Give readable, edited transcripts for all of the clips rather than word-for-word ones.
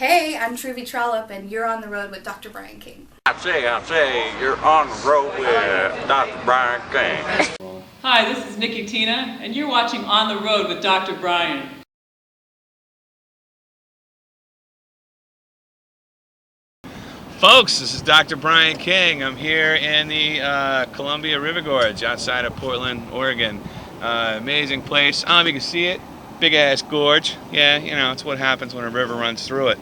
Hey, I'm Trudy Trollope, and you're on the road with Dr. Brian King. I say, you're on the road with Dr. Brian King. Hi, this is NICCI TINA, and you're watching On the Road with Dr. Brian. Folks, this is Dr. Brian King. I'm here in the Columbia River Gorge outside of Portland, Oregon. Amazing place. You can see it. Big ass gorge. Yeah, you know, it's what happens when a river runs through it.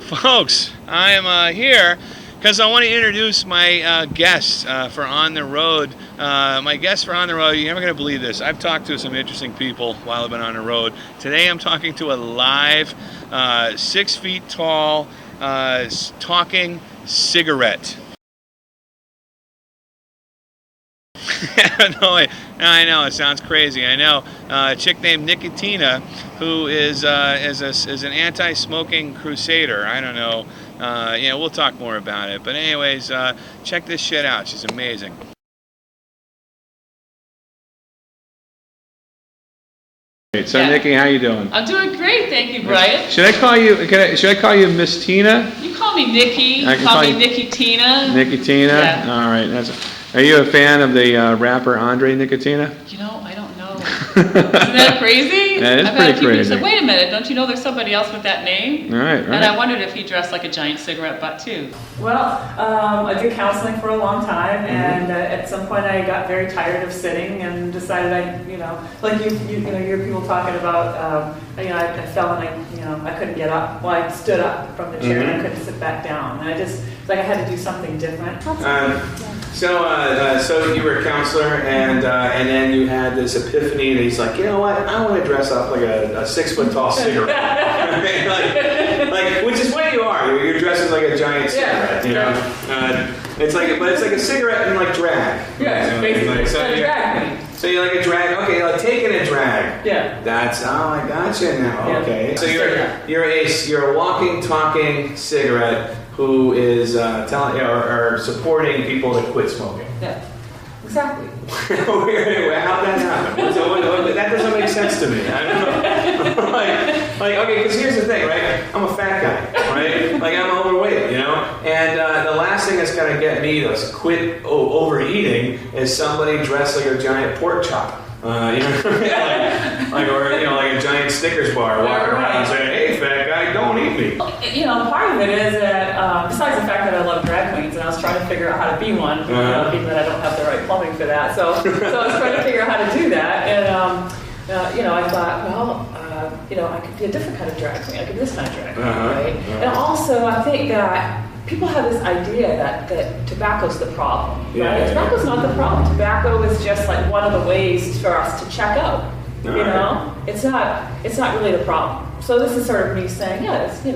Folks, I am here because I want to introduce my guest for On the Road. My guest for On the Road, you're never going to believe this. I've talked to some interesting people while I've been on the road. Today I'm talking to a live, 6 feet tall, talking cigarette. No, I know it sounds crazy. I know a chick named NICCI TINA, who is an anti-smoking crusader. I don't know. Yeah, we'll talk more about it. But anyways, check this shit out. She's amazing. So Yeah. NICCI, how you doing? I'm doing great, thank you, Brian. Should I call you? Should I call you Miss Tina? You call me Nikki. I You can call call me you- NICCI TINA. NICCI TINA? Yeah. All right. Are you a fan of the rapper Andre Nickatina? You know, I don't know. Isn't that crazy? That is I've pretty had a few people crazy. say, wait a minute, don't you know there's somebody else with that name? All right, And I wondered if he dressed like a giant cigarette butt too. Well, I did counseling for a long time, and at some point I got very tired of sitting and decided like you hear people talking about, I fell and I couldn't get up. Well, I stood up from the chair and I couldn't sit back down, and it's like I had to do something different. So you were a counselor, and then you had this epiphany, and he's like, you know what? I want to dress up like a 6 foot tall cigarette, like which is what you are. You're dressed as like a giant cigarette, you know. It's like a cigarette in like drag. Yeah, basically. So you're like a drag. Okay, like taking a drag. Yeah. I gotcha now. Yeah. Okay. So you're a walking, talking cigarette who is telling or supporting people to quit smoking. Yeah. Exactly. How'd that happen? That doesn't make sense to me. I don't know. like okay, because here's the thing, right? I'm a fat guy, right? Like I'm overweight, you know. And the last thing that's gonna get me to quit overeating is somebody dressed like a giant pork chop. Like a giant Snickers bar walking around saying, "Hey, fat guy, don't eat me." Part of it is that besides the fact that I love drag queens, and I was trying to figure out how to be one, even that I don't have the right plumbing for that. So I was trying to figure out how to do that, and I thought, well, I could be a different kind of drag queen. I could be this kind of drag queen, right? And also, I think that people have this idea that tobacco's the problem, right? Tobacco's not the problem. Tobacco is just like one of the ways for us to check out. It's not really the problem. So this is sort of me saying, does that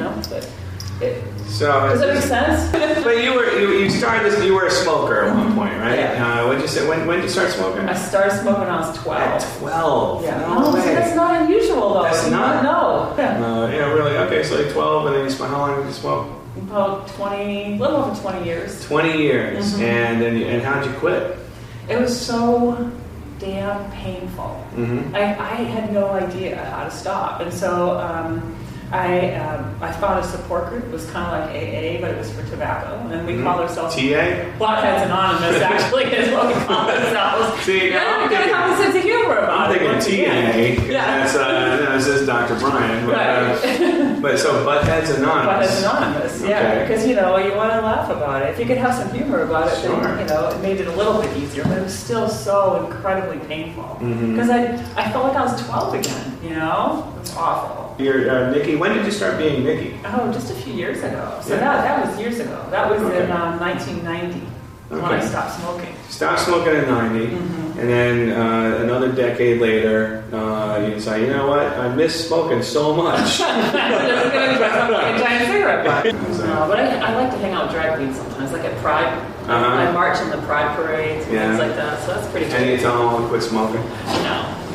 make sense? But you started this. You were a smoker at one point, right? Yeah. What'd you say? When did you start smoking? I started smoking when I was 12. At 12. Yeah. No way. So that's not unusual though. That's not? No. Yeah. Really? Okay, so like 12, and then you smoked. How long did you smoke? About 20, a little over 20 years. 20 years. And how'd you quit? It was so damn painful. I had no idea how to stop, and so I found a support group. It was kind of like AA, but it was for tobacco, and we call ourselves TA? Blockheads Anonymous. Actually, is what we call ourselves. See, we gotta have a sense of humor about I'm it. thinking TA. Yeah. This is Dr. Brian. Right. But so Buttheads Anonymous. Buttheads Anonymous, yeah, because you want to laugh about it. If you could have some humor about it, then it made it a little bit easier. But it was still so incredibly painful because I felt like I was 12 again. It was awful. You're Nikki. When did you start being Nikki? Oh, just a few years ago. So that was years ago. That was in 1990 when I stopped smoking. Stopped smoking in 90, and then another decade later, you say, you know what? I miss smoking so much. I'm just going to dress up like a giant cigarette butt. But I like to hang out with drag queens sometimes, like at Pride. I march in the Pride parades and things like that, so that's pretty cool. And you tell them to quit smoking?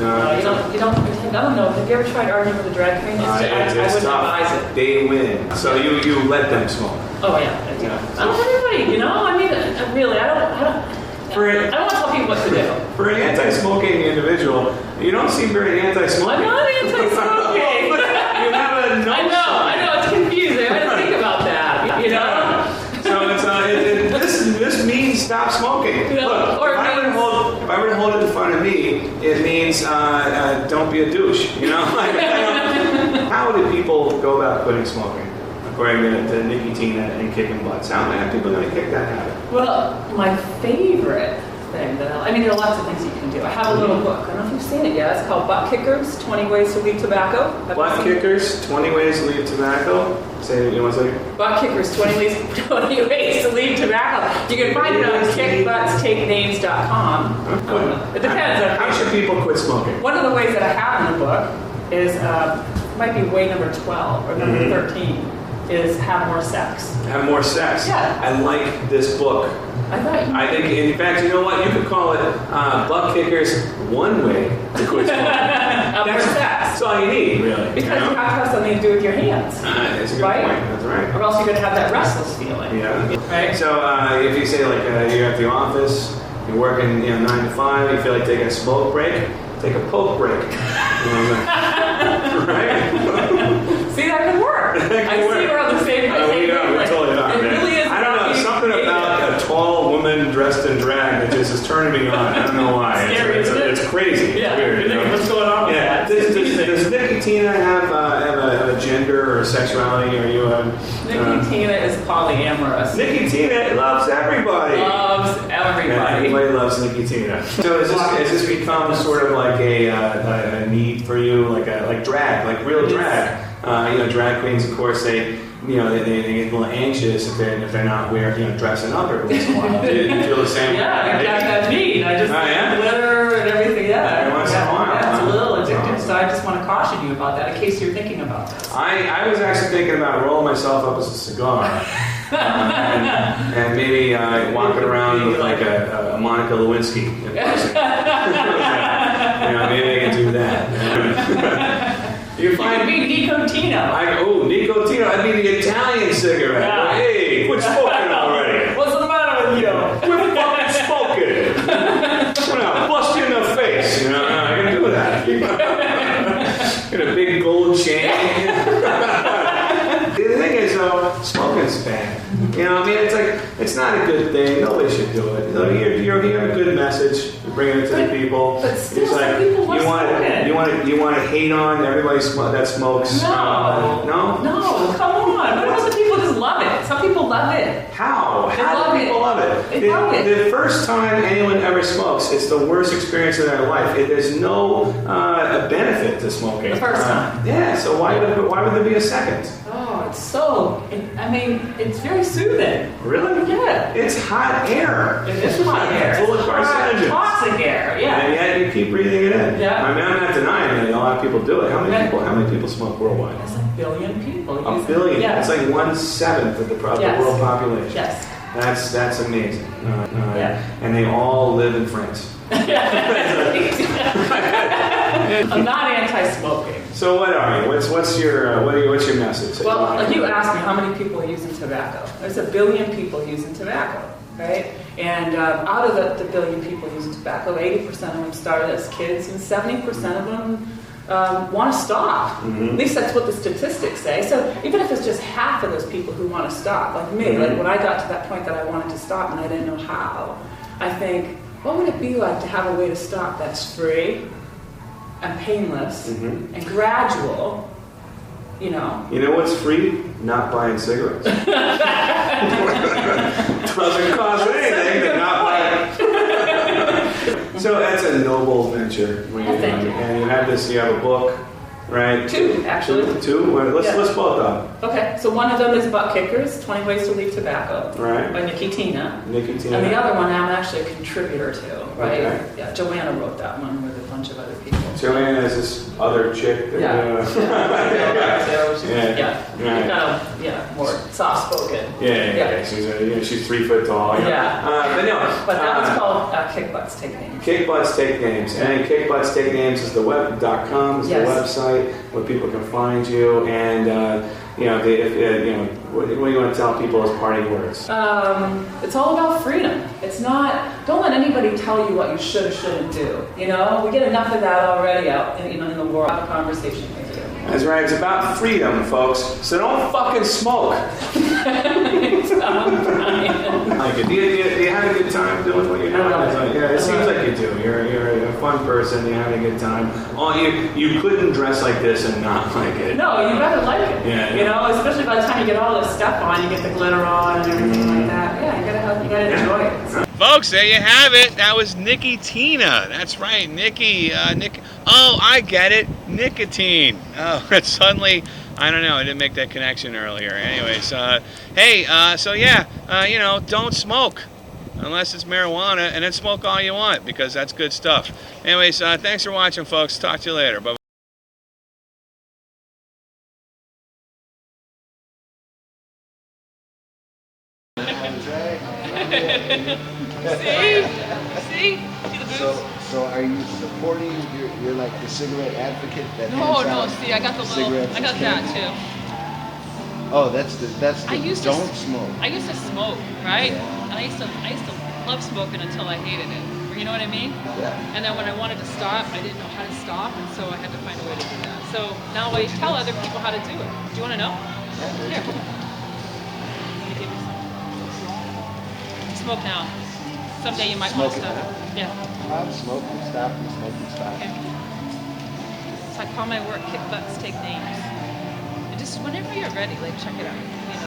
No, you don't. I don't know. Have you ever tried arguing with a drag queen? I wouldn't advise it. They win. So you let them smoke. Oh yeah, I do. I don't have anybody. I mean, really, I don't want to tell people what to do. For an anti-smoking individual, you don't seem very anti-smoking. I'm not anti-smoking. You have a I know. It's confusing. smoking. No, Look, or if I were to hold it in front of me, it means don't be a douche. You know? How do people go about quitting smoking? According to NICCI TINA and kicking butts, how are people going to kick that habit? Well, my favorite thing there are lots of things you can do. I have a little book. I don't know if you've seen it yet. It's called Butt Kickers, 20 Ways to Leave Tobacco. Butt Kickers, 20 Ways to Leave Tobacco. Say it, you want to say it? Butt Kickers, 20 Ways to Leave Tobacco. You can find it on kickbuttstakenames.com. It depends. How should people quit smoking? One of the ways that I have in the book is, might be way number 12 or number 13, is have more sex. Have more sex. Yeah. I like this book. I think, in fact, you know what? You could call it Butt Kickers, one way to quit smoking. More sex. That's all you need, really. Because you have to have something to do with your hands. That's a good Right? point. That's right. Or else you're going to have that restless feeling. Yeah. Right? So if you say like you're at the office, you're working 9 to 5, you feel like taking a smoke break, take a poke break. Right? See, that could work. I see we're on the same page. We totally are, It man. really is. I don't know, something about a tall woman dressed in drag that just is turning me on. I don't know why. It's crazy. Yeah. It's weird. You know? What's going on with Yeah. that? Does NICCI TINA have a gender or a sexuality? Are you NICCI TINA is polyamorous. NICCI TINA loves everybody. Loves everybody. Yeah, everybody loves NICCI TINA. So has this become sort of like a need for you, like drag, like real drag? Drag queens, of course, they get a little anxious if they're not dressing up every once in a while. Do you feel the same? Yeah, that's me. I just glitter and everything. Yeah, every once in a while. Yeah, it's a little addictive. So I just want to caution you about that in case you're thinking about this. I was actually thinking about rolling myself up as a cigar. and maybe walking around with like a Monica Lewinsky. Maybe I can do that. You could be Nicotino. Nicotino. I'd be the Italian cigarette. Yeah. Hey, quit smoking already. What's the matter with you? Quit fucking smoking. Well, bust you in the face. I can do that. Get a big gold chain. The thing is, though, smoking's bad. It's not a good thing. Nobody should do it. You have a good message. You're bringing it to the people. But still, some people you want to hate on everybody that smokes. No. No, come on. What about the people who just love it? Some people love it. How do people love it? They love it. The first time anyone ever smokes, it's the worst experience of their life. There's no benefit to smoking. The first time. Yeah. So why would there be a second? Oh, it's very soothing. Really? Yeah. It's hot air. It is hot air. Full of carcinogens. Toxic air, yeah. And yet you keep breathing it in. Yeah. I'm not denying that a lot of people do it. How many people smoke worldwide? There's a billion people. A billion. Yeah. It's like 1/7 of the world population. Yes. That's amazing. Yeah. And they all live in France. I'm not anti-smoking. So what are you? What's your message? Well, like you asked me, how many people are using tobacco? There's a billion people using tobacco, right? And out of the billion people using tobacco, 80% of them started as kids, and 70% of them want to stop. Mm-hmm. At least that's what the statistics say. So even if it's just half of those people who want to stop, like me, Mm-hmm. like when I got to that point that I wanted to stop and I didn't know how, I think, what would it be like to have a way to stop that's free and painless Mm-hmm. and gradual? You know what's free? Not buying cigarettes. Doesn't cost anything to not buy it. So that's a noble venture. Thank you. And you have a book, right? Two, actually. Two? Well, let's both up. Okay, so one of them is Butt Kickers, 20 Ways to Leave Tobacco, Right. by NICCI TINA. NICCI TINA. And the other one I'm actually a contributor to, right? Okay. Yeah, Joanna wrote that one with a bunch of other people. Joanna is this other chick that more soft-spoken. Yeah. She's 3 foot tall. Yeah. But that one's called Kick Butts Take Names. Kick Butts Take Names. And Kick Butts Take Names is the web.com is the website where people can find you. And what do you want to tell people as parting words? It's all about freedom. It's not. Don't let anybody tell you what you should or shouldn't do. We get enough of that already out in the world. Have a conversation with you. That's right. It's about freedom, folks. So don't fucking smoke. Like, do you have a good time doing what you're doing? Yeah, it seems like you do. You're a fun person. You're having a good time. Oh, you couldn't dress like this and not like it. No, you better like it. Yeah. You know, especially by the time you get all this stuff on, you get the glitter on and everything like that. Yeah, you gotta enjoy it. So. Folks, there you have it. That was NICCI TINA. That's right, Nikki. Oh, I get it. Nicotine. Oh, suddenly, I don't know. I didn't make that connection earlier. Anyways, hey, so yeah, don't smoke unless it's marijuana, and then smoke all you want because that's good stuff. Anyways, thanks for watching, folks. Talk to you later. Bye. See? See the boots? So are you supporting? You're like the cigarette advocate that No, hands no. out See, I got the little. cigarettes I got and that candy? too. Oh, that's the I used to don't smoke. I used to smoke, right? And I used to love smoking until I hated it. You know what I mean? Yeah. And then when I wanted to stop, I didn't know how to stop, and so I had to find a way to do that. So now I tell other people how to do it. Do you want to know? Here. Let me give you some. Smoke now. Someday you might want to Smoke it stop. now. Yeah. Stop smoking, stop, and smoking, stop. Okay. So I call my work "Kick Butts, Take Names." And just whenever you're ready, like check it out. You know.